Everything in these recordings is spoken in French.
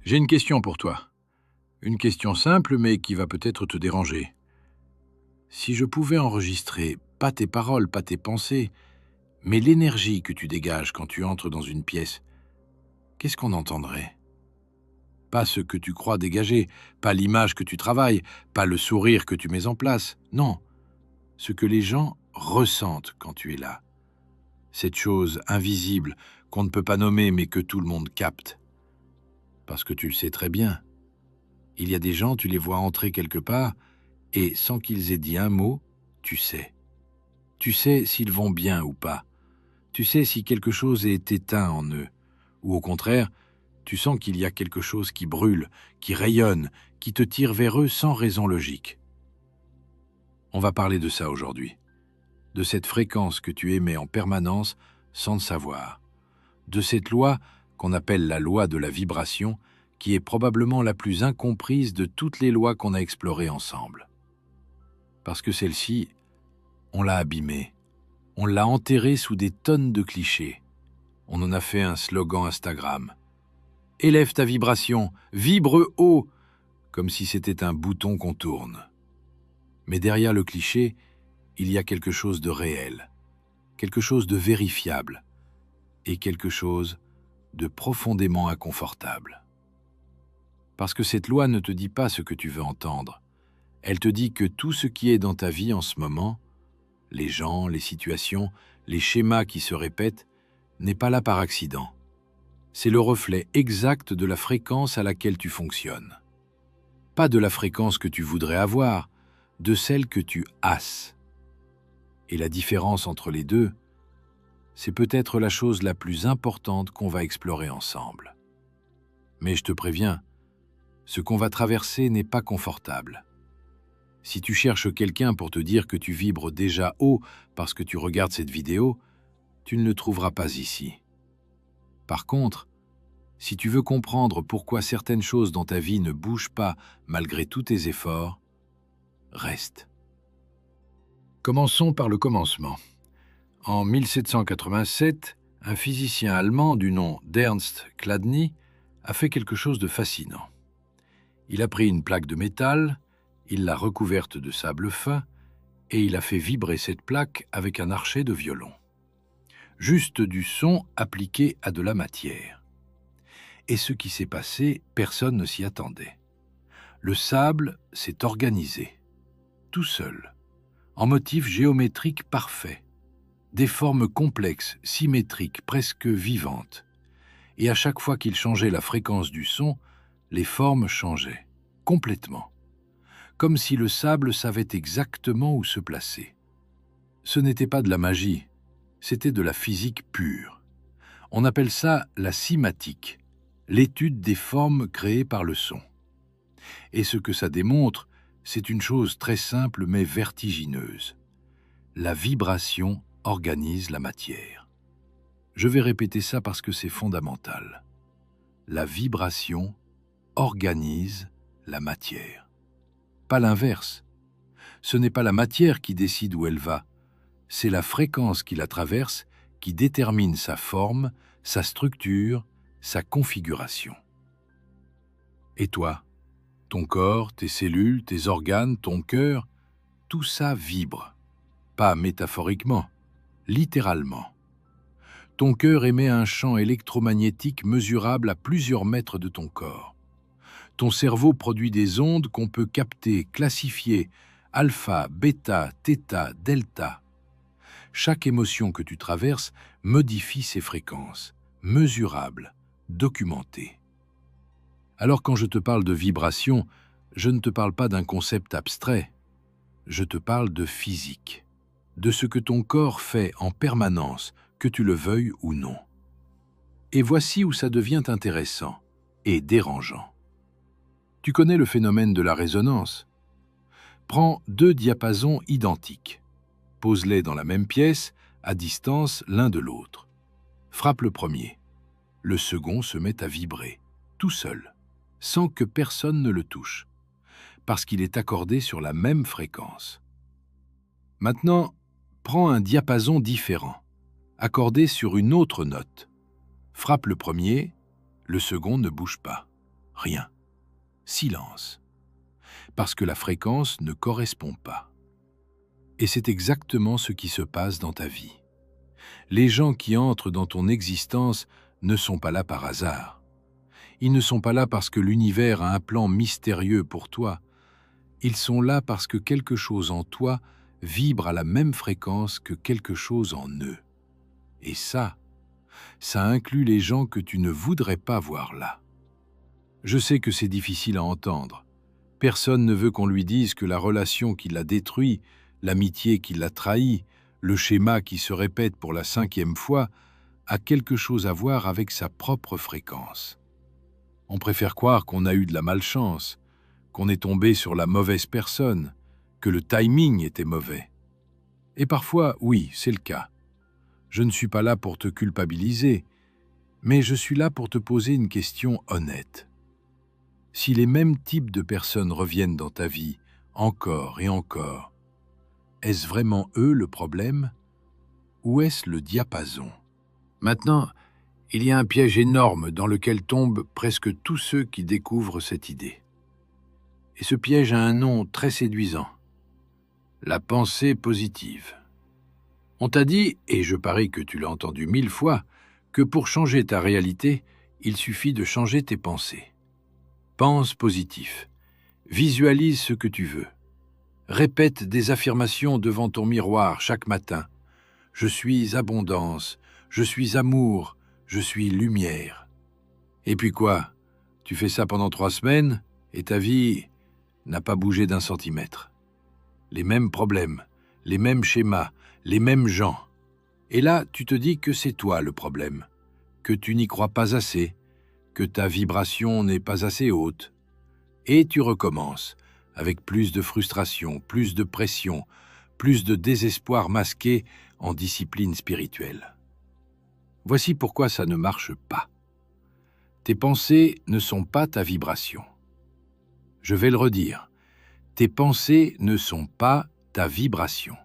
J'ai une question pour toi. Une question simple, mais qui va peut-être te déranger. Si je pouvais enregistrer, pas tes paroles, pas tes pensées, mais l'énergie que tu dégages quand tu entres dans une pièce, qu'est-ce qu'on entendrait? Pas ce que tu crois dégager, pas l'image que tu travailles, pas le sourire que tu mets en place, non, ce que les gens ressentent quand tu es là. Cette chose invisible qu'on ne peut pas nommer mais que tout le monde capte. Parce que tu le sais très bien. Il y a des gens, tu les vois entrer quelque part, et sans qu'ils aient dit un mot, tu sais. Tu sais s'ils vont bien ou pas. Tu sais si quelque chose est éteint en eux. Ou au contraire, tu sens qu'il y a quelque chose qui brûle, qui rayonne, qui te tire vers eux sans raison logique. On va parler de ça aujourd'hui. De cette fréquence que tu émets en permanence sans le savoir. De cette loi qu'on appelle la loi de la vibration, qui est probablement la plus incomprise de toutes les lois qu'on a explorées ensemble. Parce que celle-ci, on l'a abîmée. On l'a enterrée sous des tonnes de clichés. On en a fait un slogan Instagram. Élève ta vibration, vibre haut, comme si c'était un bouton qu'on tourne. Mais derrière le cliché, il y a quelque chose de réel, quelque chose de vérifiable et quelque chose de profondément inconfortable. Parce que cette loi ne te dit pas ce que tu veux entendre. Elle te dit que tout ce qui est dans ta vie en ce moment, les gens, les situations, les schémas qui se répètent, n'est pas là par accident. C'est le reflet exact de la fréquence à laquelle tu fonctionnes. Pas de la fréquence que tu voudrais avoir, de celle que tu hasses. Et la différence entre les deux, c'est peut-être la chose la plus importante qu'on va explorer ensemble. Mais je te préviens, ce qu'on va traverser n'est pas confortable. Si tu cherches quelqu'un pour te dire que tu vibres déjà haut parce que tu regardes cette vidéo, tu ne le trouveras pas ici. Par contre, si tu veux comprendre pourquoi certaines choses dans ta vie ne bougent pas malgré tous tes efforts, reste. Commençons par le commencement. En 1787, un physicien allemand du nom d'Ernst Chladni a fait quelque chose de fascinant. Il a pris une plaque de métal, il l'a recouverte de sable fin et il a fait vibrer cette plaque avec un archet de violon. Juste du son appliqué à de la matière. Et ce qui s'est passé, personne ne s'y attendait. Le sable s'est organisé, tout seul, en motif géométrique parfait, des formes complexes, symétriques, presque vivantes. Et à chaque fois qu'il changeait la fréquence du son, les formes changeaient, complètement. Comme si le sable savait exactement où se placer. Ce n'était pas de la magie, c'était de la physique pure. On appelle ça la cymatique, l'étude des formes créées par le son. Et ce que ça démontre, c'est une chose très simple mais vertigineuse. La vibration organise la matière. Je vais répéter ça parce que c'est fondamental. La vibration organise la matière. Pas l'inverse. Ce n'est pas la matière qui décide où elle va, c'est la fréquence qui la traverse qui détermine sa forme, sa structure, sa configuration. Et toi, ton corps, tes cellules, tes organes, ton cœur, tout ça vibre. Pas métaphoriquement, littéralement. Ton cœur émet un champ électromagnétique mesurable à plusieurs mètres de ton corps. Ton cerveau produit des ondes qu'on peut capter, classifier, alpha, bêta, θ, delta. Chaque émotion que tu traverses modifie ses fréquences, mesurables, documentées. Alors quand je te parle de vibration, je ne te parle pas d'un concept abstrait, je te parle de physique, de ce que ton corps fait en permanence, que tu le veuilles ou non. Et voici où ça devient intéressant et dérangeant. Tu connais le phénomène de la résonance. Prends deux diapasons identiques. Pose-les dans la même pièce, à distance l'un de l'autre. Frappe le premier. Le second se met à vibrer, tout seul, sans que personne ne le touche, parce qu'il est accordé sur la même fréquence. Maintenant, prends un diapason différent, accordé sur une autre note. Frappe le premier, le second ne bouge pas. Rien. Silence. Parce que la fréquence ne correspond pas. Et c'est exactement ce qui se passe dans ta vie. Les gens qui entrent dans ton existence ne sont pas là par hasard. Ils ne sont pas là parce que l'univers a un plan mystérieux pour toi. Ils sont là parce que quelque chose en toi vibre à la même fréquence que quelque chose en eux. Et ça inclut les gens que tu ne voudrais pas voir là. Je sais que c'est difficile à entendre. Personne ne veut qu'on lui dise que la relation qui l'a détruit, l'amitié qui l'a trahi, le schéma qui se répète pour la 5e fois, a quelque chose à voir avec sa propre fréquence. On préfère croire qu'on a eu de la malchance, qu'on est tombé sur la mauvaise personne, que le timing était mauvais. Et parfois, oui, c'est le cas. Je ne suis pas là pour te culpabiliser, mais je suis là pour te poser une question honnête. Si les mêmes types de personnes reviennent dans ta vie, encore et encore, est-ce vraiment eux le problème ou est-ce le diapason? Maintenant, il y a un piège énorme dans lequel tombent presque tous ceux qui découvrent cette idée. Et ce piège a un nom très séduisant. La pensée positive. On t'a dit, et je parie que tu l'as entendu 1000 fois, que pour changer ta réalité, il suffit de changer tes pensées. Pense positif. Visualise ce que tu veux. Répète des affirmations devant ton miroir chaque matin. Je suis abondance, je suis amour, je suis lumière. Et puis quoi? Tu fais ça pendant 3 semaines et ta vie n'a pas bougé d'1 centimètre. Les mêmes problèmes, les mêmes schémas, les mêmes gens. Et là, tu te dis que c'est toi le problème, que tu n'y crois pas assez, que ta vibration n'est pas assez haute. Et tu recommences, avec plus de frustration, plus de pression, plus de désespoir masqué en discipline spirituelle. Voici pourquoi ça ne marche pas. Tes pensées ne sont pas ta vibration. Je vais le redire. Tes pensées ne sont pas ta vibration.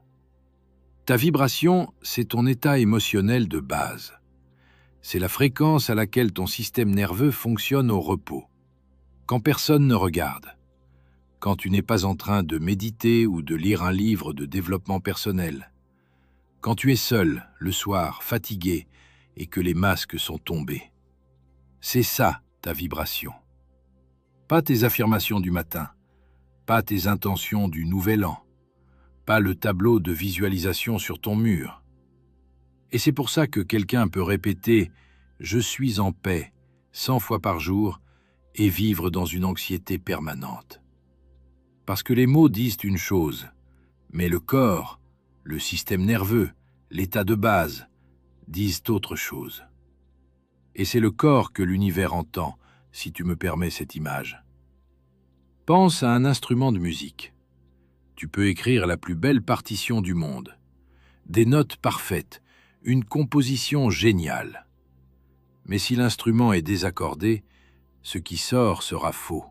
Ta vibration, c'est ton état émotionnel de base. C'est la fréquence à laquelle ton système nerveux fonctionne au repos. Quand personne ne regarde. Quand tu n'es pas en train de méditer ou de lire un livre de développement personnel. Quand tu es seul, le soir, fatigué, et que les masques sont tombés. C'est ça, ta vibration. Pas tes affirmations du matin, pas tes intentions du nouvel an, pas le tableau de visualisation sur ton mur. Et c'est pour ça que quelqu'un peut répéter « Je suis en paix » 100 fois par jour et vivre dans une anxiété permanente. Parce que les mots disent une chose, mais le corps, le système nerveux, l'état de base, disent autre chose. Et c'est le corps que l'univers entend, si tu me permets cette image. Pense à un instrument de musique. Tu peux écrire la plus belle partition du monde. Des notes parfaites, une composition géniale. Mais si l'instrument est désaccordé, ce qui sort sera faux.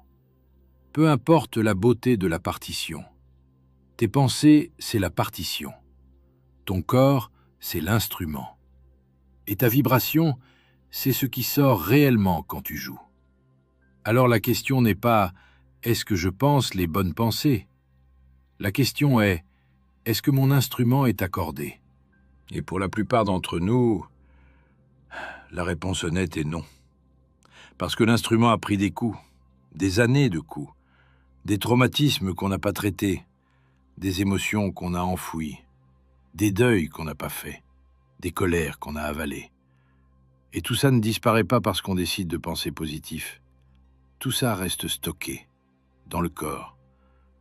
Peu importe la beauté de la partition. Tes pensées, c'est la partition. Ton corps, c'est l'instrument. Et ta vibration, c'est ce qui sort réellement quand tu joues. Alors la question n'est pas « est-ce que je pense les bonnes pensées ?» La question est « est-ce que mon instrument est accordé ?» Et pour la plupart d'entre nous, la réponse honnête est non. Parce que l'instrument a pris des coups, des années de coups, des traumatismes qu'on n'a pas traités, des émotions qu'on a enfouies, des deuils qu'on n'a pas faits, des colères qu'on a avalées. Et tout ça ne disparaît pas parce qu'on décide de penser positif. Tout ça reste stocké, dans le corps,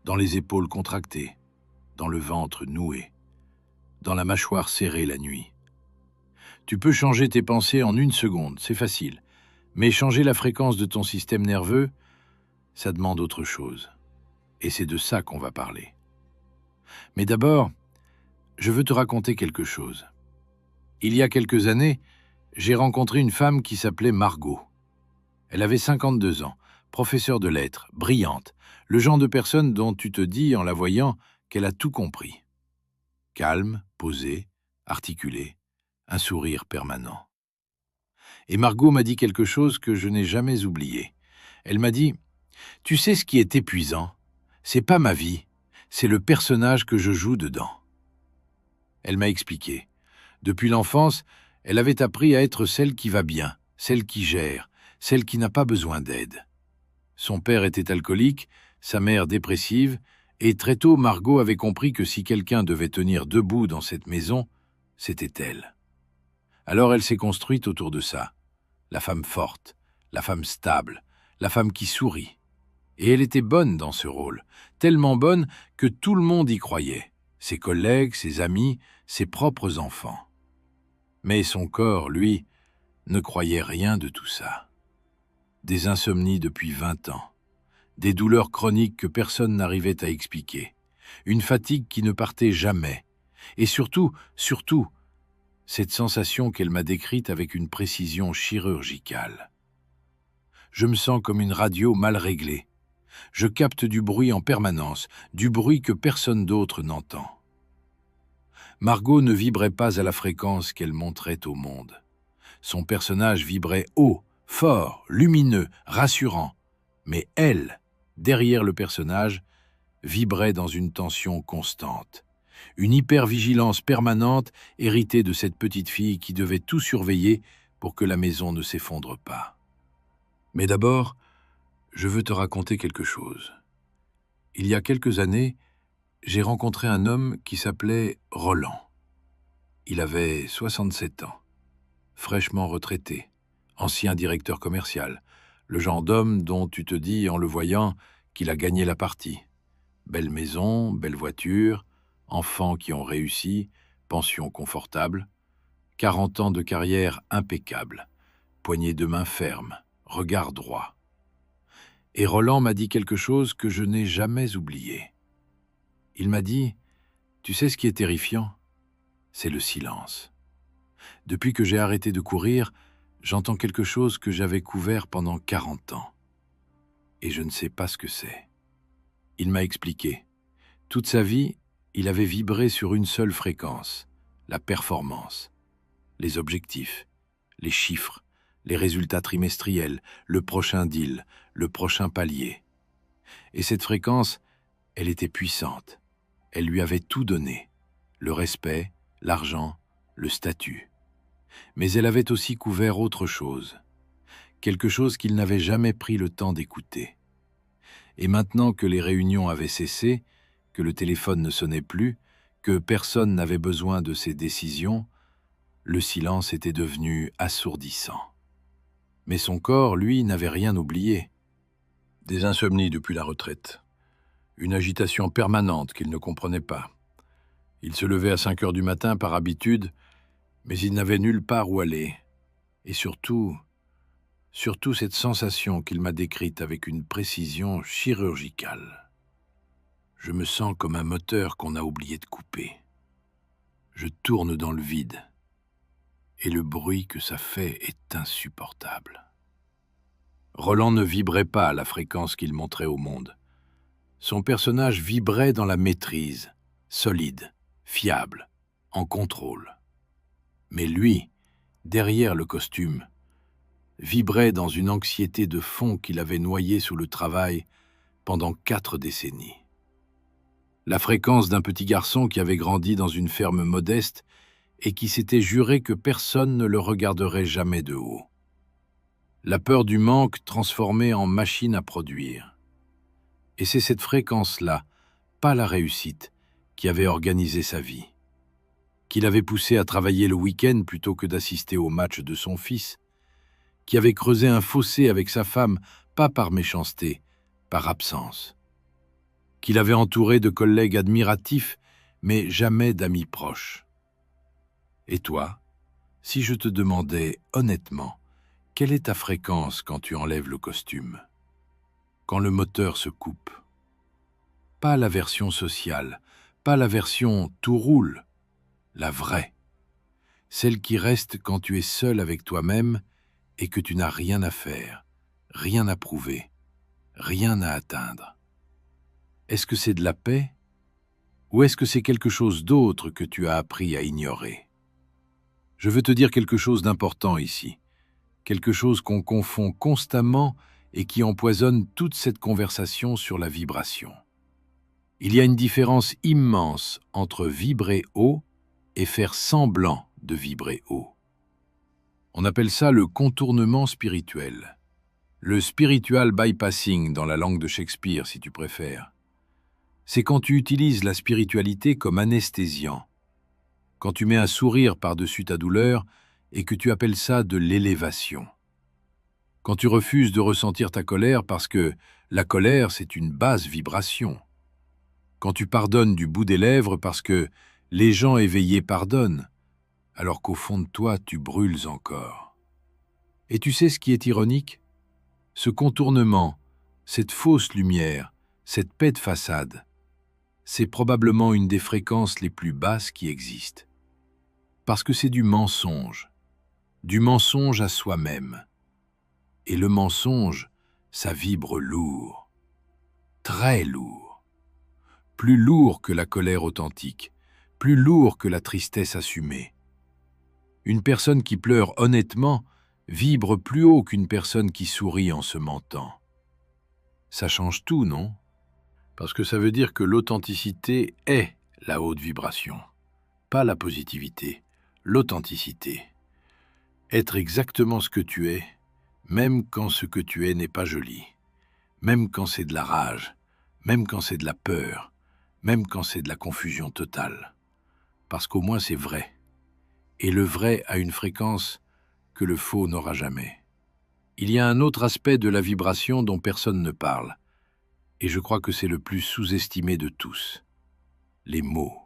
dans les épaules contractées, dans le ventre noué, dans la mâchoire serrée la nuit. Tu peux changer tes pensées en 1 seconde, c'est facile. Mais changer la fréquence de ton système nerveux, ça demande autre chose. Et c'est de ça qu'on va parler. Mais d'abord, je veux te raconter quelque chose. Il y a quelques années, j'ai rencontré une femme qui s'appelait Margot. Elle avait 52 ans, professeure de lettres, brillante, le genre de personne dont tu te dis en la voyant qu'elle a tout compris. Calme, posée, articulée, un sourire permanent. Et Margot m'a dit quelque chose que je n'ai jamais oublié. Elle m'a dit « Tu sais ce qui est épuisant? C'est pas ma vie, c'est le personnage que je joue dedans. » Elle m'a expliqué. Depuis l'enfance, elle avait appris à être celle qui va bien, celle qui gère, celle qui n'a pas besoin d'aide. Son père était alcoolique, sa mère dépressive, et très tôt Margot avait compris que si quelqu'un devait tenir debout dans cette maison, c'était elle. Alors elle s'est construite autour de ça. La femme forte, la femme stable, la femme qui sourit. Et elle était bonne dans ce rôle, tellement bonne que tout le monde y croyait, ses collègues, ses amis, ses propres enfants. Mais son corps, lui, ne croyait rien de tout ça. Des insomnies depuis 20 ans, des douleurs chroniques que personne n'arrivait à expliquer, une fatigue qui ne partait jamais, et surtout, cette sensation qu'elle m'a décrite avec une précision chirurgicale. Je me sens comme une radio mal réglée. Je capte du bruit en permanence, du bruit que personne d'autre n'entend. Margot ne vibrait pas à la fréquence qu'elle montrait au monde. Son personnage vibrait haut, fort, lumineux, rassurant. Mais elle, derrière le personnage, vibrait dans une tension constante. Une hypervigilance permanente héritée de cette petite fille qui devait tout surveiller pour que la maison ne s'effondre pas. Mais d'abord, je veux te raconter quelque chose. Il y a quelques années, j'ai rencontré un homme qui s'appelait Roland. Il avait 67 ans, fraîchement retraité, ancien directeur commercial, le genre d'homme dont tu te dis en le voyant qu'il a gagné la partie. Belle maison, belle voiture, enfants qui ont réussi, pension confortable, 40 ans de carrière impeccable, poignée de main ferme, regard droit. Et Roland m'a dit quelque chose que je n'ai jamais oublié. Il m'a dit « Tu sais ce qui est terrifiant? C'est le silence. Depuis que j'ai arrêté de courir, j'entends quelque chose que j'avais couvert pendant 40 ans. Et je ne sais pas ce que c'est. » Il m'a expliqué. Toute sa vie, il avait vibré sur une seule fréquence, la performance, les objectifs, les chiffres, les résultats trimestriels, le prochain deal, le prochain palier. Et cette fréquence, elle était puissante. Elle lui avait tout donné, le respect, l'argent, le statut. Mais elle avait aussi couvert autre chose, quelque chose qu'il n'avait jamais pris le temps d'écouter. Et maintenant que les réunions avaient cessé, que le téléphone ne sonnait plus, que personne n'avait besoin de ses décisions, le silence était devenu assourdissant. Mais son corps, lui, n'avait rien oublié. Des insomnies depuis la retraite, une agitation permanente qu'il ne comprenait pas. Il se levait à 5 heures du matin par habitude, mais il n'avait nulle part où aller. Et surtout cette sensation qu'il m'a décrite avec une précision chirurgicale. Je me sens comme un moteur qu'on a oublié de couper. Je tourne dans le vide, et le bruit que ça fait est insupportable. Roland ne vibrait pas à la fréquence qu'il montrait au monde. Son personnage vibrait dans la maîtrise, solide, fiable, en contrôle. Mais lui, derrière le costume, vibrait dans une anxiété de fond qu'il avait noyée sous le travail pendant 4 décennies. La fréquence d'un petit garçon qui avait grandi dans une ferme modeste et qui s'était juré que personne ne le regarderait jamais de haut. La peur du manque transformée en machine à produire. Et c'est cette fréquence-là, pas la réussite, qui avait organisé sa vie. Qui l'avait poussé à travailler le week-end plutôt que d'assister au match de son fils. Qui avait creusé un fossé avec sa femme, pas par méchanceté, par absence. Qui l'avait entouré de collègues admiratifs, mais jamais d'amis proches. Et toi, si je te demandais honnêtement, quelle est ta fréquence quand tu enlèves le costume? Quand le moteur se coupe? Pas la version sociale, pas la version « tout roule », la vraie. Celle qui reste quand tu es seul avec toi-même et que tu n'as rien à faire, rien à prouver, rien à atteindre. Est-ce que c'est de la paix? Ou est-ce que c'est quelque chose d'autre que tu as appris à ignorer? Je veux te dire quelque chose d'important ici, quelque chose qu'on confond constamment et qui empoisonne toute cette conversation sur la vibration. Il y a une différence immense entre vibrer haut et faire semblant de vibrer haut. On appelle ça le contournement spirituel. Le spiritual bypassing dans la langue de Shakespeare, si tu préfères. C'est quand tu utilises la spiritualité comme anesthésiant, quand tu mets un sourire par-dessus ta douleur et que tu appelles ça de l'élévation. Quand tu refuses de ressentir ta colère parce que la colère, c'est une basse vibration. Quand tu pardonnes du bout des lèvres parce que les gens éveillés pardonnent, alors qu'au fond de toi, tu brûles encore. Et tu sais ce qui est ironique? Ce contournement, cette fausse lumière, cette paix de façade, c'est probablement une des fréquences les plus basses qui existent. Parce que c'est du mensonge à soi-même. Et le mensonge, ça vibre lourd, très lourd. Plus lourd que la colère authentique, plus lourd que la tristesse assumée. Une personne qui pleure honnêtement vibre plus haut qu'une personne qui sourit en se mentant. Ça change tout, non? Parce que ça veut dire que l'authenticité est la haute vibration. Pas la positivité, l'authenticité. Être exactement ce que tu es, même quand ce que tu es n'est pas joli, même quand c'est de la rage, même quand c'est de la peur, même quand c'est de la confusion totale. Parce qu'au moins c'est vrai. Et le vrai a une fréquence que le faux n'aura jamais. Il y a un autre aspect de la vibration dont personne ne parle, et je crois que c'est le plus sous-estimé de tous. Les mots.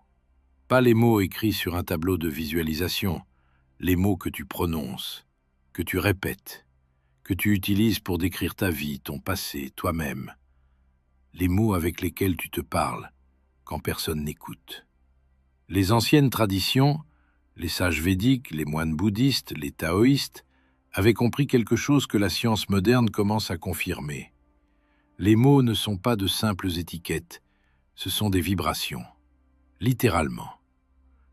Pas les mots écrits sur un tableau de visualisation, les mots que tu prononces, que tu répètes, que tu utilises pour décrire ta vie, ton passé, toi-même. Les mots avec lesquels tu te parles, quand personne n'écoute. Les anciennes traditions, les sages védiques, les moines bouddhistes, les taoïstes, avaient compris quelque chose que la science moderne commence à confirmer. Les mots ne sont pas de simples étiquettes, ce sont des vibrations. Littéralement.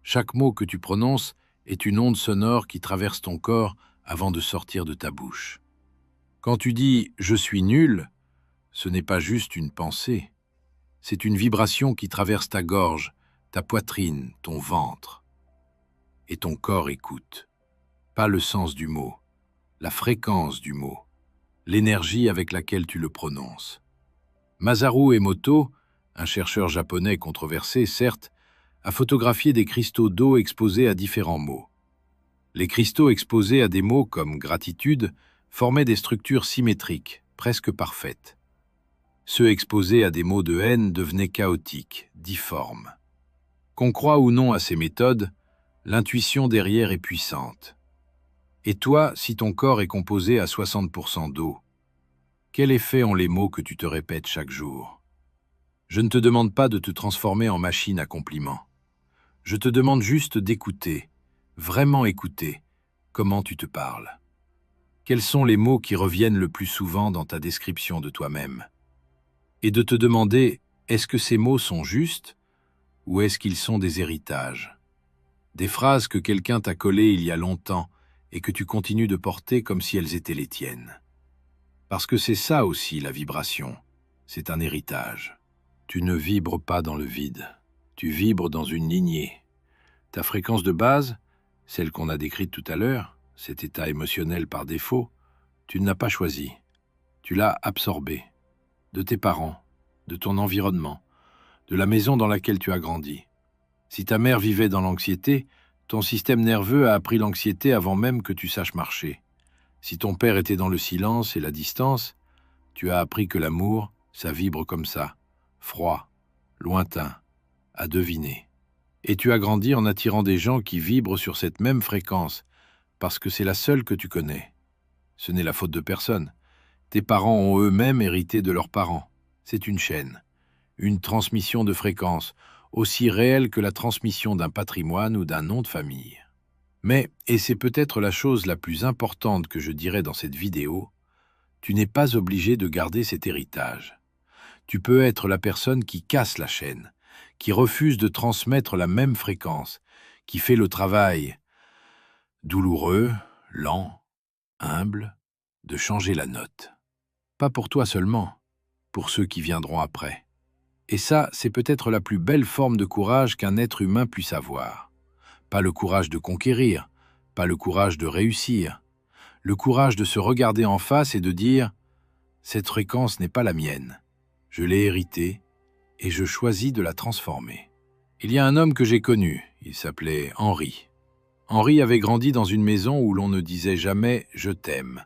Chaque mot que tu prononces est une onde sonore qui traverse ton corps avant de sortir de ta bouche. Quand tu dis « je suis nul », ce n'est pas juste une pensée. C'est une vibration qui traverse ta gorge, ta poitrine, ton ventre. Et ton corps écoute. Pas le sens du mot, la fréquence du mot, l'énergie avec laquelle tu le prononces. Masaru Emoto, un chercheur japonais controversé, certes, a photographié des cristaux d'eau exposés à différents mots. Les cristaux exposés à des mots comme gratitude formaient des structures symétriques, presque parfaites. Ceux exposés à des mots de haine devenaient chaotiques, difformes. Qu'on croit ou non à ces méthodes, l'intuition derrière est puissante. Et toi, si ton corps est composé à 60% d'eau, quel effet ont les mots que tu te répètes chaque jour? Je ne te demande pas de te transformer en machine à compliments. Je te demande juste d'écouter, vraiment écouter, comment tu te parles. Quels sont les mots qui reviennent le plus souvent dans ta description de toi-même? Et de te demander, est-ce que ces mots sont justes ou est-ce qu'ils sont des héritages? Des phrases que quelqu'un t'a collées il y a longtemps et que tu continues de porter comme si elles étaient les tiennes. Parce que c'est ça aussi la vibration, c'est un héritage. Tu ne vibres pas dans le vide, tu vibres dans une lignée. Ta fréquence de base, celle qu'on a décrite tout à l'heure, cet état émotionnel par défaut, tu ne l'as pas choisi. Tu l'as absorbé, de tes parents, de ton environnement, de la maison dans laquelle tu as grandi. Si ta mère vivait dans l'anxiété, ton système nerveux a appris l'anxiété avant même que tu saches marcher. Si ton père était dans le silence et la distance, tu as appris que l'amour, ça vibre comme ça, froid, lointain, à deviner. Et tu as grandi en attirant des gens qui vibrent sur cette même fréquence, parce que c'est la seule que tu connais. Ce n'est la faute de personne. Tes parents ont eux-mêmes hérité de leurs parents. C'est une chaîne, une transmission de fréquences, aussi réelle que la transmission d'un patrimoine ou d'un nom de famille. Mais, et c'est peut-être la chose la plus importante que je dirais dans cette vidéo, tu n'es pas obligé de garder cet héritage. Tu peux être la personne qui casse la chaîne, qui refuse de transmettre la même fréquence, qui fait le travail douloureux, lent, humble, de changer la note. Pas pour toi seulement, pour ceux qui viendront après. Et ça, c'est peut-être la plus belle forme de courage qu'un être humain puisse avoir. Pas le courage de conquérir, pas le courage de réussir, le courage de se regarder en face et de dire « Cette fréquence n'est pas la mienne. Je l'ai héritée et je choisis de la transformer. » Il y a un homme que j'ai connu, il s'appelait Henri. Henri avait grandi dans une maison où l'on ne disait jamais « je t'aime ».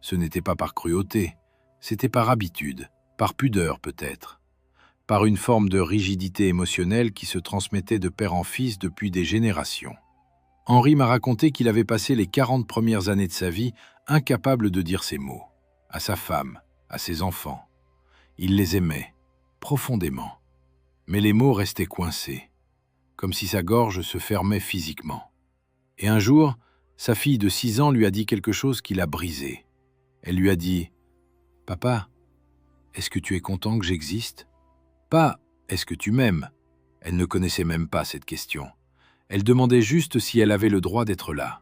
Ce n'était pas par cruauté, c'était par habitude, par pudeur peut-être, par une forme de rigidité émotionnelle qui se transmettait de père en fils depuis des générations. Henri m'a raconté qu'il avait passé les 40 premières années de sa vie incapable de dire ces mots, à sa femme, à ses enfants. Il les aimait, profondément. Mais les mots restaient coincés, comme si sa gorge se fermait physiquement. Et un jour, sa fille de 6 ans lui a dit quelque chose qui l'a brisé. Elle lui a dit « Papa, est-ce que tu es content que j'existe ?» Pas « Est-ce que tu m'aimes ?» Elle ne connaissait même pas cette question. Elle demandait juste si elle avait le droit d'être là.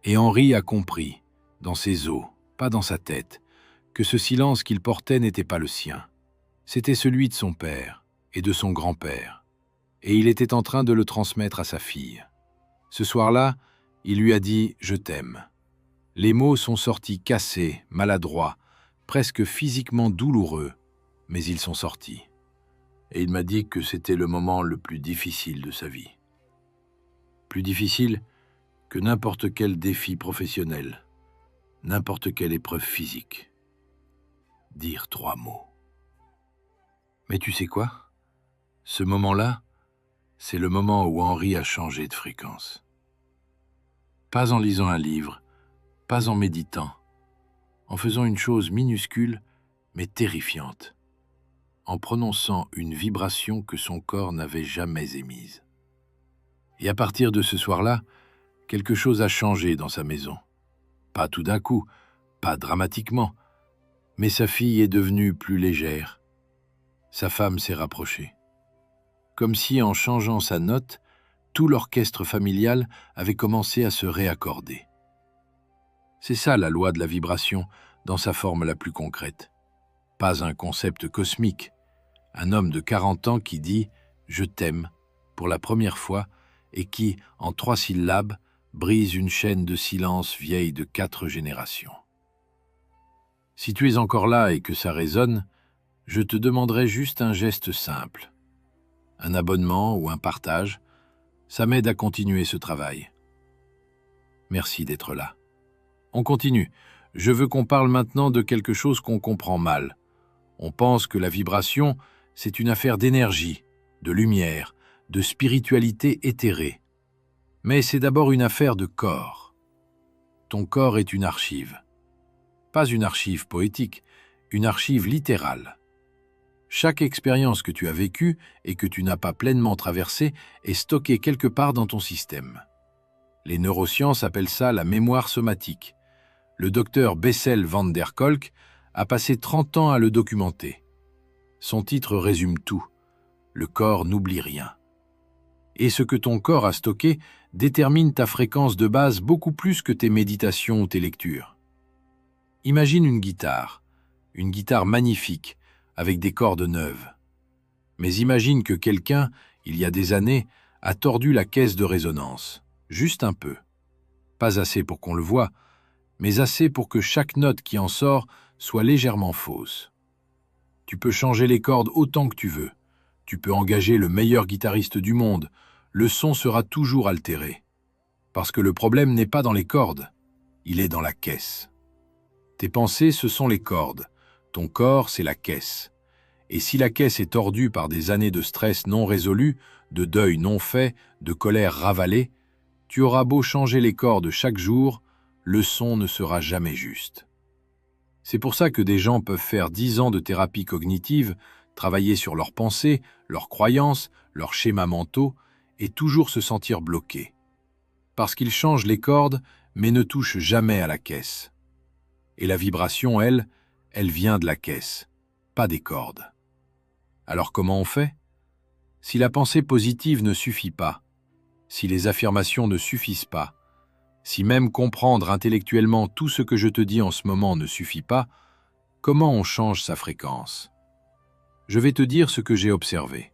Et Henri a compris, dans ses os, pas dans sa tête, que ce silence qu'il portait n'était pas le sien. C'était celui de son père et de son grand-père. Et il était en train de le transmettre à sa fille. Ce soir-là, il lui a dit « Je t'aime ». Les mots sont sortis cassés, maladroits, presque physiquement douloureux, mais ils sont sortis. Et il m'a dit que c'était le moment le plus difficile de sa vie. Plus difficile que n'importe quel défi professionnel, n'importe quelle épreuve physique. Dire 3 mots. Mais tu sais quoi? Ce moment-là, c'est le moment où Henri a changé de fréquence. Pas en lisant un livre, pas en méditant, en faisant une chose minuscule mais terrifiante, en prononçant une vibration que son corps n'avait jamais émise. Et à partir de ce soir-là, quelque chose a changé dans sa maison. Pas tout d'un coup, pas dramatiquement, mais sa fille est devenue plus légère. Sa femme s'est rapprochée. Comme si, en changeant sa note, tout l'orchestre familial avait commencé à se réaccorder. C'est ça la loi de la vibration dans sa forme la plus concrète. Pas un concept cosmique. Un homme de 40 ans qui dit « je t'aime » pour la première fois et qui, en 3 syllabes, brise une chaîne de silence vieille de 4 générations. Si tu es encore là et que ça résonne, je te demanderai juste un geste simple. Un abonnement ou un partage, ça m'aide à continuer ce travail. Merci d'être là. On continue. Je veux qu'on parle maintenant de quelque chose qu'on comprend mal. On pense que la vibration, c'est une affaire d'énergie, de lumière, de spiritualité éthérée. Mais c'est d'abord une affaire de corps. Ton corps est une archive. Pas une archive poétique, une archive littérale. Chaque expérience que tu as vécue et que tu n'as pas pleinement traversée est stockée quelque part dans ton système. Les neurosciences appellent ça la mémoire somatique. Le docteur Bessel van der Kolk a passé 30 ans à le documenter. Son titre résume tout. Le corps n'oublie rien. Et ce que ton corps a stocké détermine ta fréquence de base beaucoup plus que tes méditations ou tes lectures. Imagine une guitare magnifique, avec des cordes neuves. Mais imagine que quelqu'un, il y a des années, a tordu la caisse de résonance, juste un peu. Pas assez pour qu'on le voie, mais assez pour que chaque note qui en sort soit légèrement fausse. Tu peux changer les cordes autant que tu veux. Tu peux engager le meilleur guitariste du monde. Le son sera toujours altéré. Parce que le problème n'est pas dans les cordes, il est dans la caisse. Tes pensées, ce sont les cordes. Ton corps, c'est la caisse. Et si la caisse est tordue par des années de stress non résolu, de deuil non fait, de colère ravalée, tu auras beau changer les cordes chaque jour, le son ne sera jamais juste. C'est pour ça que des gens peuvent faire 10 ans de thérapie cognitive, travailler sur leurs pensées, leurs croyances, leurs schémas mentaux, et toujours se sentir bloqués. Parce qu'ils changent les cordes, mais ne touchent jamais à la caisse. Et la vibration, elle vient de la caisse, pas des cordes. Alors comment on fait? Si la pensée positive ne suffit pas, si les affirmations ne suffisent pas, si même comprendre intellectuellement tout ce que je te dis en ce moment ne suffit pas, Comment on change sa fréquence? Je vais te dire ce que j'ai observé.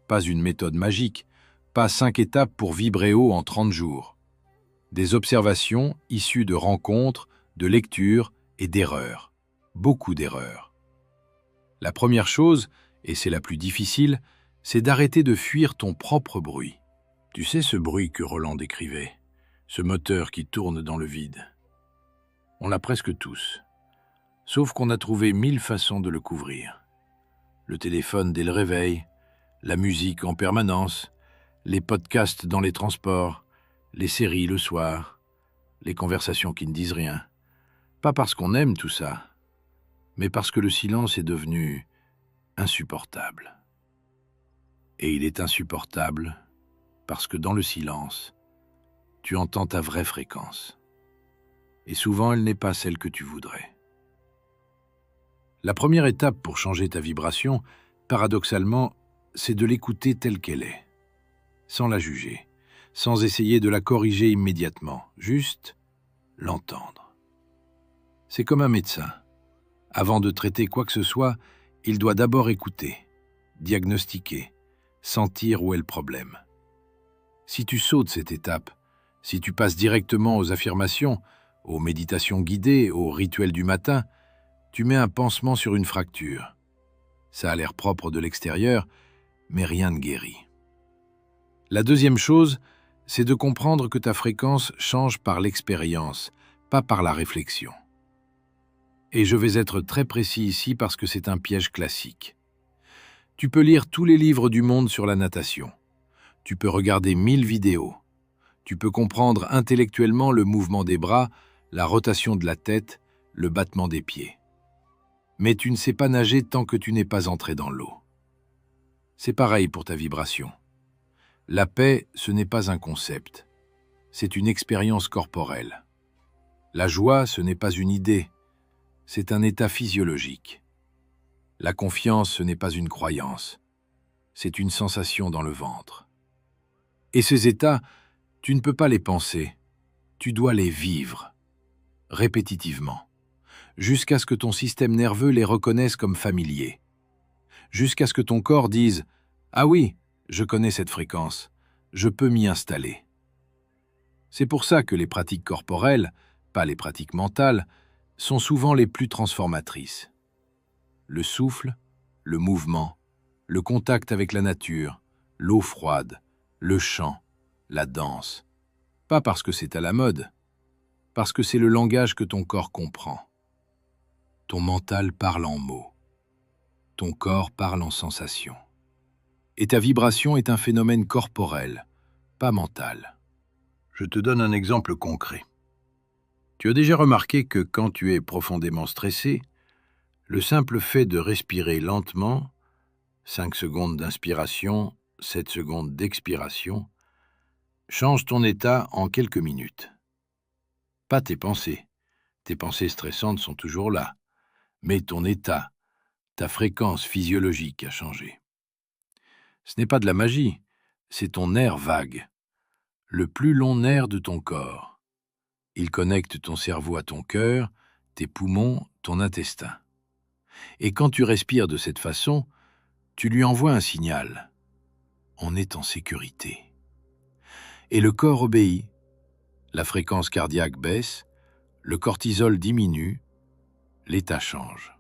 Pas une méthode magique, pas 5 étapes pour vibrer haut en 30 jours. Des observations issues de rencontres, de lectures et d'erreurs. Beaucoup d'erreurs. La première chose, et c'est la plus difficile, c'est d'arrêter de fuir ton propre bruit. Tu sais ce bruit que Roland décrivait, ce moteur qui tourne dans le vide. On l'a presque tous, sauf qu'on a trouvé 1000 façons de le couvrir. Le téléphone dès le réveil, la musique en permanence, les podcasts dans les transports, les séries le soir, les conversations qui ne disent rien. Pas parce qu'on aime tout ça, mais parce que le silence est devenu insupportable. Et il est insupportable parce que dans le silence, tu entends ta vraie fréquence. Et souvent, elle n'est pas celle que tu voudrais. La première étape pour changer ta vibration, paradoxalement, c'est de l'écouter telle qu'elle est, sans la juger, sans essayer de la corriger immédiatement, juste l'entendre. C'est comme un médecin. Avant de traiter quoi que ce soit, il doit d'abord écouter, diagnostiquer, sentir où est le problème. Si tu sautes cette étape, si tu passes directement aux affirmations, aux méditations guidées, aux rituels du matin, tu mets un pansement sur une fracture. Ça a l'air propre de l'extérieur, mais rien ne guérit. La deuxième chose, c'est de comprendre que ta fréquence change par l'expérience, pas par la réflexion. Et je vais être très précis ici parce que c'est un piège classique. Tu peux lire tous les livres du monde sur la natation. Tu peux regarder 1000 vidéos. Tu peux comprendre intellectuellement le mouvement des bras, la rotation de la tête, le battement des pieds. Mais tu ne sais pas nager tant que tu n'es pas entré dans l'eau. C'est pareil pour ta vibration. La paix, ce n'est pas un concept. C'est une expérience corporelle. La joie, ce n'est pas une idée. C'est un état physiologique. La confiance, ce n'est pas une croyance. C'est une sensation dans le ventre. Et ces états, tu ne peux pas les penser. Tu dois les vivre, répétitivement, jusqu'à ce que ton système nerveux les reconnaisse comme familiers. Jusqu'à ce que ton corps dise « Ah oui, je connais cette fréquence, je peux m'y installer ». C'est pour ça que les pratiques corporelles, pas les pratiques mentales, sont souvent les plus transformatrices. Le souffle, le mouvement, le contact avec la nature, l'eau froide, le chant, la danse. Pas parce que c'est à la mode, parce que c'est le langage que ton corps comprend. Ton mental parle en mots. Ton corps parle en sensations. Et ta vibration est un phénomène corporel, pas mental. Je te donne un exemple concret. Tu as déjà remarqué que quand tu es profondément stressé, le simple fait de respirer lentement, 5 secondes d'inspiration, 7 secondes d'expiration, change ton état en quelques minutes. Pas tes pensées. Tes pensées stressantes sont toujours là. Mais ton état, ta fréquence physiologique a changé. Ce n'est pas de la magie, c'est ton nerf vague, le plus long nerf de ton corps. Il connecte ton cerveau à ton cœur, tes poumons, ton intestin. Et quand tu respires de cette façon, tu lui envoies un signal. On est en sécurité. Et le corps obéit. La fréquence cardiaque baisse, le cortisol diminue, l'état change.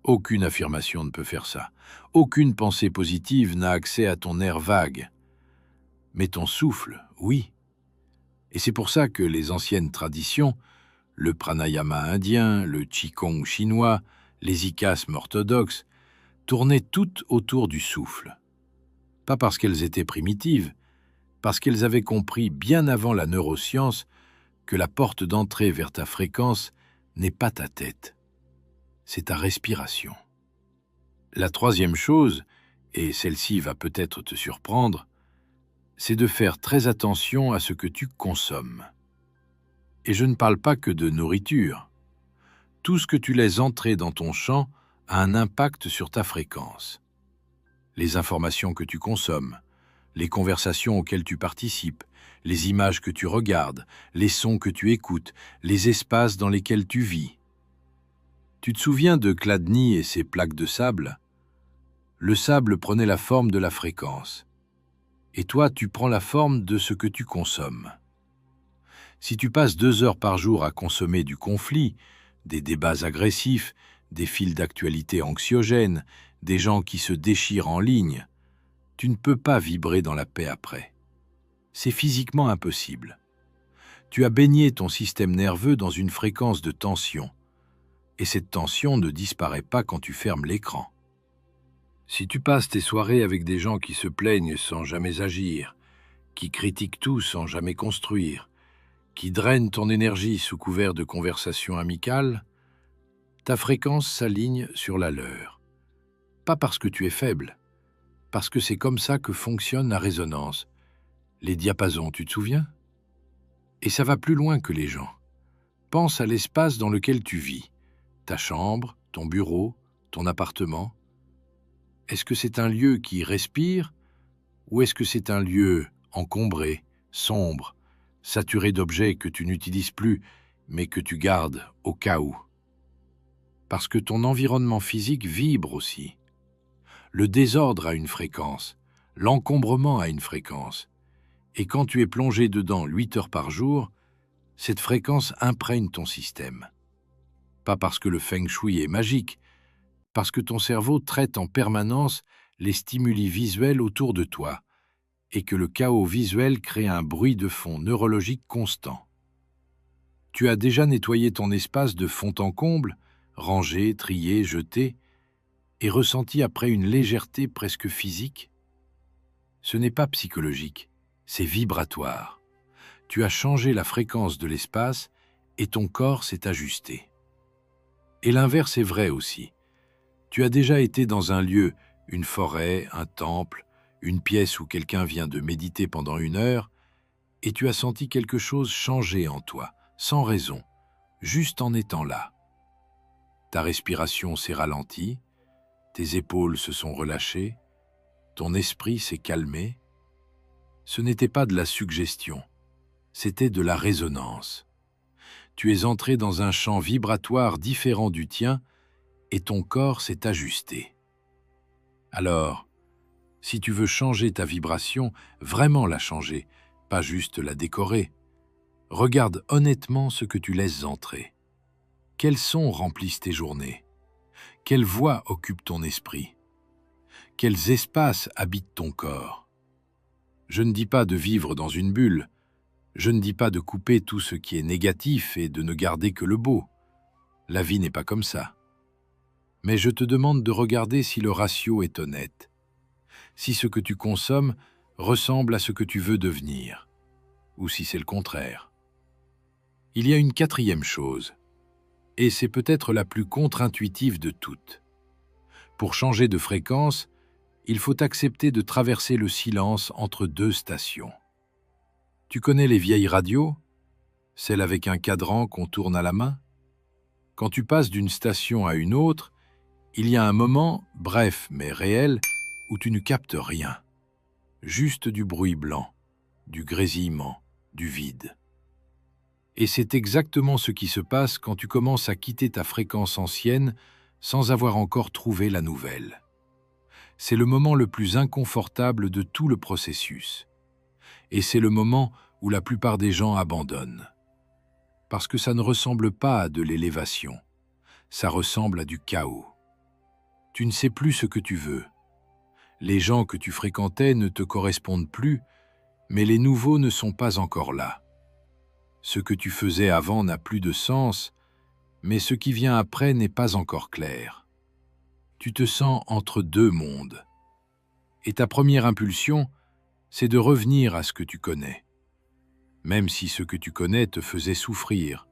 Aucune affirmation ne peut faire ça. Aucune pensée positive n'a accès à ton nerf vague. Mais ton souffle, oui. Et c'est pour ça que les anciennes traditions, le pranayama indien, le qigong chinois, les ikasmes orthodoxes, tournaient toutes autour du souffle. Pas parce qu'elles étaient primitives, parce qu'elles avaient compris bien avant la neuroscience que la porte d'entrée vers ta fréquence n'est pas ta tête, c'est ta respiration. La troisième chose, et celle-ci va peut-être te surprendre, c'est de faire très attention à ce que tu consommes. Et je ne parle pas que de nourriture. Tout ce que tu laisses entrer dans ton champ a un impact sur ta fréquence. Les informations que tu consommes, les conversations auxquelles tu participes, les images que tu regardes, les sons que tu écoutes, les espaces dans lesquels tu vis. Tu te souviens de Chladni et ses plaques de sable? Le sable prenait la forme de la fréquence. Et toi, tu prends la forme de ce que tu consommes. Si tu passes 2 heures par jour à consommer du conflit, des débats agressifs, des fils d'actualité anxiogènes, des gens qui se déchirent en ligne, tu ne peux pas vibrer dans la paix après. C'est physiquement impossible. Tu as baigné ton système nerveux dans une fréquence de tension, et cette tension ne disparaît pas quand tu fermes l'écran. Si tu passes tes soirées avec des gens qui se plaignent sans jamais agir, qui critiquent tout sans jamais construire, qui drainent ton énergie sous couvert de conversations amicales, ta fréquence s'aligne sur la leur. Pas parce que tu es faible, parce que c'est comme ça que fonctionne la résonance. Les diapasons, tu te souviens? Et ça va plus loin que les gens. Pense à l'espace dans lequel tu vis, ta chambre, ton bureau, ton appartement. Est-ce que c'est un lieu qui respire ou est-ce que c'est un lieu encombré, sombre, saturé d'objets que tu n'utilises plus mais que tu gardes au cas où? Parce que ton environnement physique vibre aussi. Le désordre a une fréquence, l'encombrement a une fréquence. Et quand tu es plongé dedans 8 heures par jour, cette fréquence imprègne ton système. Pas parce que le feng shui est magique, parce que ton cerveau traite en permanence les stimuli visuels autour de toi, et que le chaos visuel crée un bruit de fond neurologique constant. Tu as déjà nettoyé ton espace de fond en comble, rangé, trié, jeté, et ressenti après une légèreté presque physique? Ce n'est pas psychologique, c'est vibratoire. Tu as changé la fréquence de l'espace et ton corps s'est ajusté. Et l'inverse est vrai aussi. Tu as déjà été dans un lieu, une forêt, un temple, une pièce où quelqu'un vient de méditer pendant 1 heure, et tu as senti quelque chose changer en toi, sans raison, juste en étant là. Ta respiration s'est ralentie, tes épaules se sont relâchées, ton esprit s'est calmé. Ce n'était pas de la suggestion, c'était de la résonance. Tu es entré dans un champ vibratoire différent du tien et ton corps s'est ajusté. Alors, si tu veux changer ta vibration, vraiment la changer, pas juste la décorer, regarde honnêtement ce que tu laisses entrer. Quels sons remplissent tes journées? Quelles voix occupent ton esprit? Quels espaces habitent ton corps? Je ne dis pas de vivre dans une bulle, je ne dis pas de couper tout ce qui est négatif et de ne garder que le beau. La vie n'est pas comme ça. Mais je te demande de regarder si le ratio est honnête, si ce que tu consommes ressemble à ce que tu veux devenir, ou si c'est le contraire. Il y a une 4e chose, et c'est peut-être la plus contre-intuitive de toutes. Pour changer de fréquence, il faut accepter de traverser le silence entre 2 stations. Tu connais les vieilles radios, celles avec un cadran qu'on tourne à la main? Quand tu passes d'une station à une autre, il y a un moment, bref mais réel, où tu ne captes rien. Juste du bruit blanc, du grésillement, du vide. Et c'est exactement ce qui se passe quand tu commences à quitter ta fréquence ancienne sans avoir encore trouvé la nouvelle. C'est le moment le plus inconfortable de tout le processus. Et c'est le moment où la plupart des gens abandonnent. Parce que ça ne ressemble pas à de l'élévation, ça ressemble à du chaos. Tu ne sais plus ce que tu veux. Les gens que tu fréquentais ne te correspondent plus, mais les nouveaux ne sont pas encore là. Ce que tu faisais avant n'a plus de sens, mais ce qui vient après n'est pas encore clair. Tu te sens entre 2 mondes. Et ta première impulsion, c'est de revenir à ce que tu connais. Même si ce que tu connais te faisait souffrir,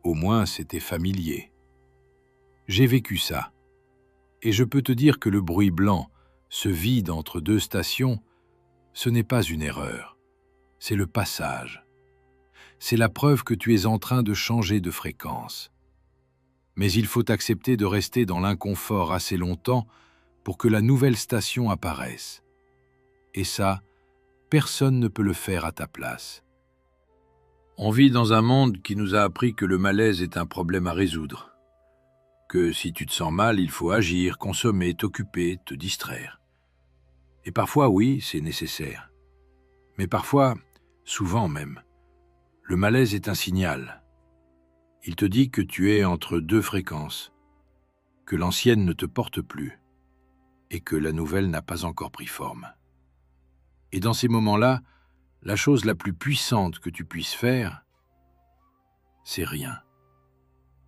au moins c'était familier. J'ai vécu ça. Et je peux te dire que le bruit blanc, ce vide entre 2 stations, ce n'est pas une erreur. C'est le passage. C'est la preuve que tu es en train de changer de fréquence. Mais il faut accepter de rester dans l'inconfort assez longtemps pour que la nouvelle station apparaisse. Et ça, personne ne peut le faire à ta place. « On vit dans un monde qui nous a appris que le malaise est un problème à résoudre. que si tu te sens mal, il faut agir, consommer, t'occuper, te distraire. Et parfois, oui, c'est nécessaire. Mais parfois, souvent même, le malaise est un signal. Il te dit que tu es entre deux fréquences, que l'ancienne ne te porte plus et que la nouvelle n'a pas encore pris forme. Et dans ces moments-là, la chose la plus puissante que tu puisses faire, c'est rien.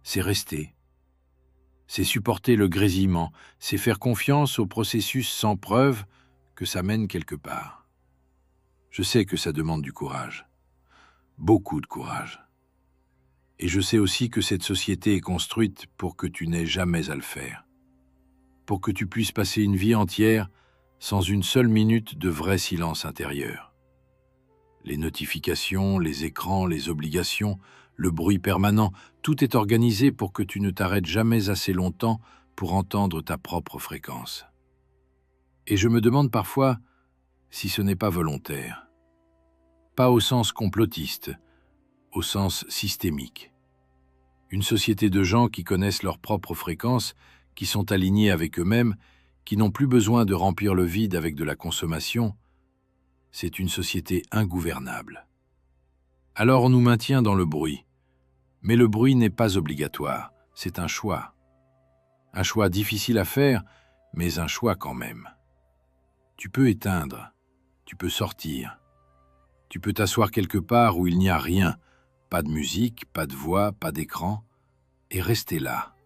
C'est rester. C'est supporter le grésillement, c'est faire confiance au processus sans preuve que ça mène quelque part. Je sais que ça demande du courage, beaucoup de courage. Et je sais aussi que cette société est construite pour que tu n'aies jamais à le faire, pour que tu puisses passer une vie entière sans une seule minute de vrai silence intérieur. Les notifications, les écrans, les obligations, le bruit permanent, tout est organisé pour que tu ne t'arrêtes jamais assez longtemps pour entendre ta propre fréquence. Et je me demande parfois si ce n'est pas volontaire. Pas au sens complotiste, au sens systémique. Une société de gens qui connaissent leur propre fréquence, qui sont alignés avec eux-mêmes, qui n'ont plus besoin de remplir le vide avec de la consommation, c'est une société ingouvernable. Alors on nous maintient dans le bruit. Mais le bruit n'est pas obligatoire, c'est un choix. Un choix difficile à faire, mais un choix quand même. Tu peux éteindre, tu peux sortir. Tu peux t'asseoir quelque part où il n'y a rien, pas de musique, pas de voix, pas d'écran, et rester là,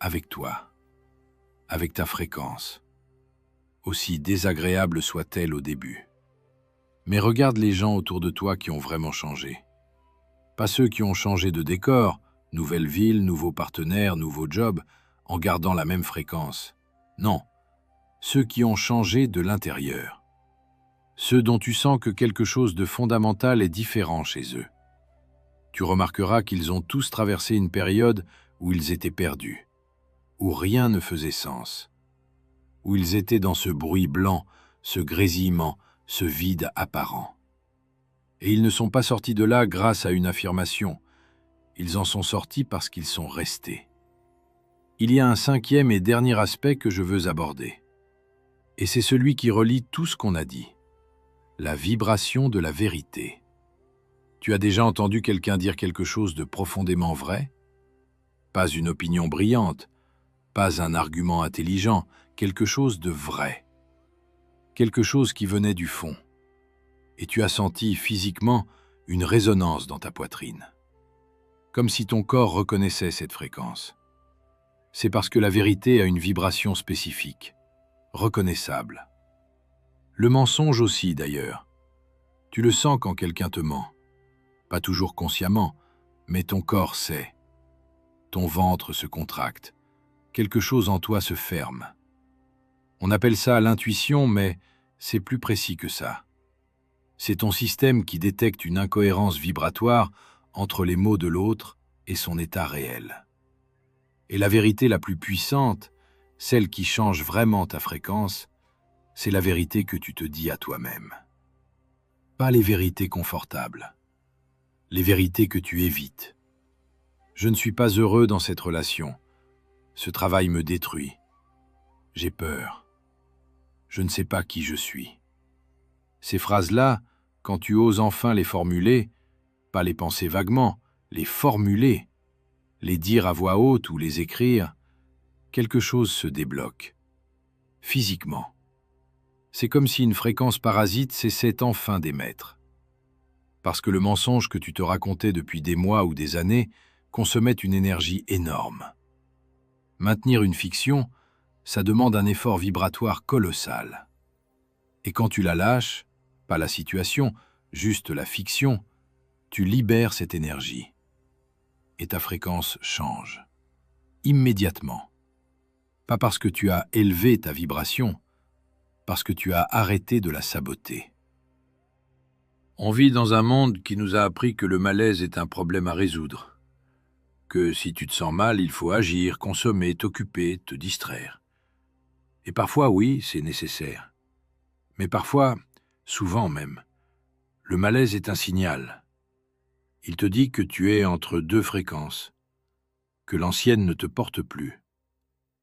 avec toi, avec ta fréquence, aussi désagréable soit-elle au début. Mais regarde les gens autour de toi qui ont vraiment changé. Pas ceux qui ont changé de décor, nouvelle ville, nouveaux partenaires, nouveau job, en gardant la même fréquence. Non, ceux qui ont changé de l'intérieur. Ceux dont tu sens que quelque chose de fondamental est différent chez eux. Tu remarqueras qu'ils ont tous traversé une période où ils étaient perdus, où rien ne faisait sens, où ils étaient dans ce bruit blanc, ce grésillement, ce vide apparent. Et ils ne sont pas sortis de là grâce à une affirmation, ils en sont sortis parce qu'ils sont restés. Il y a un cinquième et dernier aspect que je veux aborder. Et c'est celui qui relie tout ce qu'on a dit. La vibration de la vérité. Tu as déjà entendu quelqu'un dire quelque chose de profondément vrai? Pas une opinion brillante, pas un argument intelligent, quelque chose de vrai. Quelque chose qui venait du fond. Et tu as senti physiquement une résonance dans ta poitrine. Comme si ton corps reconnaissait cette fréquence. C'est parce que la vérité a une vibration spécifique, reconnaissable. Le mensonge aussi, d'ailleurs. Tu le sens quand quelqu'un te ment. Pas toujours consciemment, mais ton corps sait. Ton ventre se contracte. Quelque chose en toi se ferme. On appelle ça l'intuition, mais c'est plus précis que ça. C'est ton système qui détecte une incohérence vibratoire entre les mots de l'autre et son état réel. Et la vérité la plus puissante, celle qui change vraiment ta fréquence, c'est la vérité que tu te dis à toi-même. Pas les vérités confortables, les vérités que tu évites. Je ne suis pas heureux dans cette relation. Ce travail me détruit. J'ai peur. Je ne sais pas qui je suis. Ces phrases-là, quand tu oses enfin les formuler, pas les penser vaguement, les formuler, les dire à voix haute ou les écrire, quelque chose se débloque. Physiquement. C'est comme si une fréquence parasite cessait enfin d'émettre. Parce que le mensonge que tu te racontais depuis des mois ou des années consommait une énergie énorme. Maintenir une fiction, ça demande un effort vibratoire colossal. Et quand tu la lâches, pas la situation, juste la fiction, tu libères cette énergie. Et ta fréquence change. Immédiatement. Pas parce que tu as élevé ta vibration, parce que tu as arrêté de la saboter. On vit dans un monde qui nous a appris que le malaise est un problème à résoudre. Que si tu te sens mal, il faut agir, consommer, t'occuper, te distraire. Et parfois, oui, c'est nécessaire. Mais parfois, souvent même, le malaise est un signal. Il te dit que tu es entre deux fréquences, que l'ancienne ne te porte plus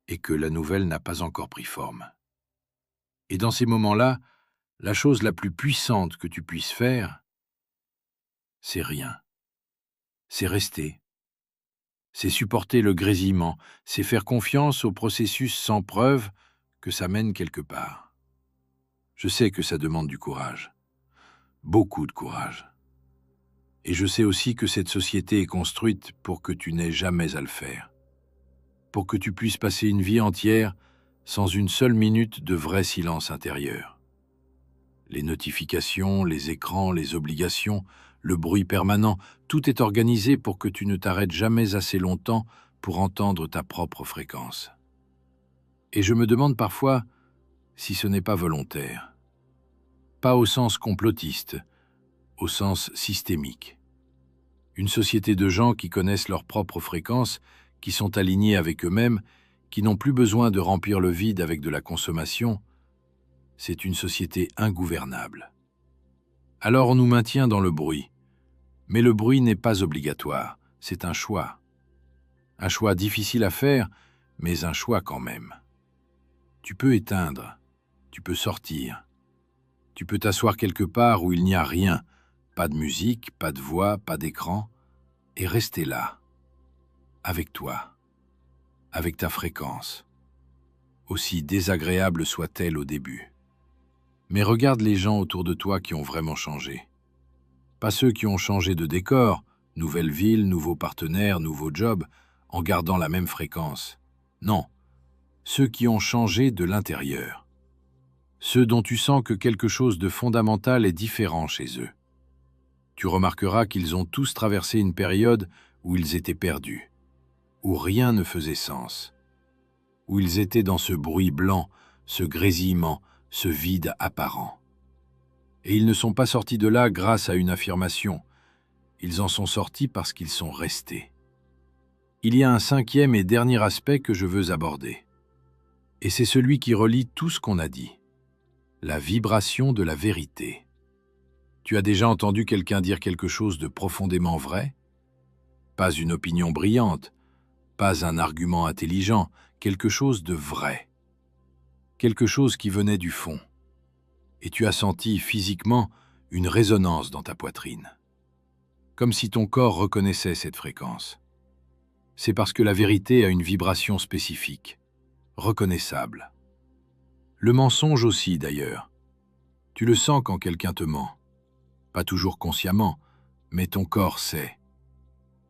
et que la nouvelle n'a pas encore pris forme. Et dans ces moments-là, la chose la plus puissante que tu puisses faire, c'est rien. C'est rester. C'est supporter le grésillement, c'est faire confiance au processus sans preuve que ça mène quelque part. Je sais que ça demande du courage, beaucoup de courage. Et je sais aussi que cette société est construite pour que tu n'aies jamais à le faire, pour que tu puisses passer une vie entière sans une seule minute de vrai silence intérieur. Les notifications, les écrans, les obligations, le bruit permanent, tout est organisé pour que tu ne t'arrêtes jamais assez longtemps pour entendre ta propre fréquence. Et je me demande parfois si ce n'est pas volontaire. Pas au sens complotiste, au sens systémique. Une société de gens qui connaissent leur propre fréquence, qui sont alignés avec eux-mêmes, qui n'ont plus besoin de remplir le vide avec de la consommation, c'est une société ingouvernable. Alors on nous maintient dans le bruit. Mais le bruit n'est pas obligatoire, c'est un choix. Un choix difficile à faire, mais un choix quand même. Tu peux éteindre, tu peux sortir. Tu peux t'asseoir quelque part où il n'y a rien, pas de musique, pas de voix, pas d'écran, et rester là, avec toi, avec ta fréquence, aussi désagréable soit-elle au début. Mais regarde les gens autour de toi qui ont vraiment changé. Pas ceux qui ont changé de décor, nouvelle ville, nouveaux partenaires, nouveau job, en gardant la même fréquence. Non, ceux qui ont changé de l'intérieur. Ceux dont tu sens que quelque chose de fondamental est différent chez eux. Tu remarqueras qu'ils ont tous traversé une période où ils étaient perdus, où rien ne faisait sens, où ils étaient dans ce bruit blanc, ce grésillement, ce vide apparent. Et ils ne sont pas sortis de là grâce à une affirmation. Ils en sont sortis parce qu'ils sont restés. Il y a un cinquième et dernier aspect que je veux aborder. Et c'est celui qui relie tout ce qu'on a dit. La vibration de la vérité. Tu as déjà entendu quelqu'un dire quelque chose de profondément vrai? Pas une opinion brillante, pas un argument intelligent, quelque chose de vrai. Quelque chose qui venait du fond. Et tu as senti physiquement une résonance dans ta poitrine. Comme si ton corps reconnaissait cette fréquence. C'est parce que la vérité a une vibration spécifique, reconnaissable. Le mensonge aussi, d'ailleurs. Tu le sens quand quelqu'un te ment. Pas toujours consciemment, mais ton corps sait.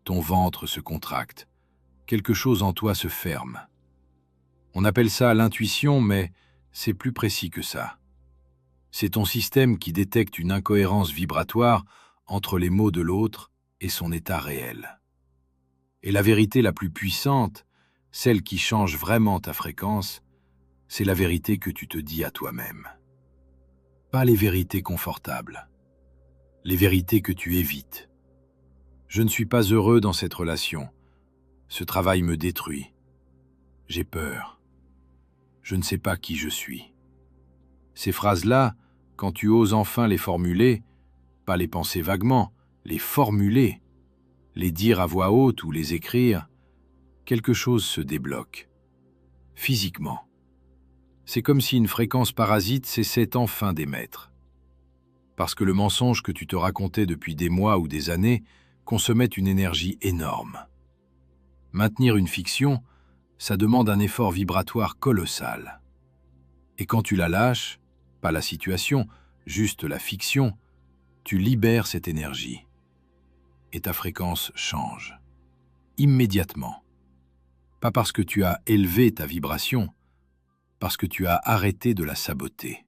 Ton ventre se contracte. Quelque chose en toi se ferme. On appelle ça l'intuition, mais c'est plus précis que ça. C'est ton système qui détecte une incohérence vibratoire entre les mots de l'autre et son état réel. Et la vérité la plus puissante, celle qui change vraiment ta fréquence, c'est la vérité que tu te dis à toi-même. Pas les vérités confortables, les vérités que tu évites. Je ne suis pas heureux dans cette relation. Ce travail me détruit. J'ai peur. Je ne sais pas qui je suis. Ces phrases-là, quand tu oses enfin les formuler, pas les penser vaguement, les formuler, les dire à voix haute ou les écrire, quelque chose se débloque. Physiquement. C'est comme si une fréquence parasite cessait enfin d'émettre. Parce que le mensonge que tu te racontais depuis des mois ou des années consommait une énergie énorme. Maintenir une fiction, ça demande un effort vibratoire colossal. Et quand tu la lâches, pas la situation, juste la fiction, tu libères cette énergie. Et ta fréquence change. Immédiatement. Pas parce que tu as élevé ta vibration, parce que tu as arrêté de la saboter.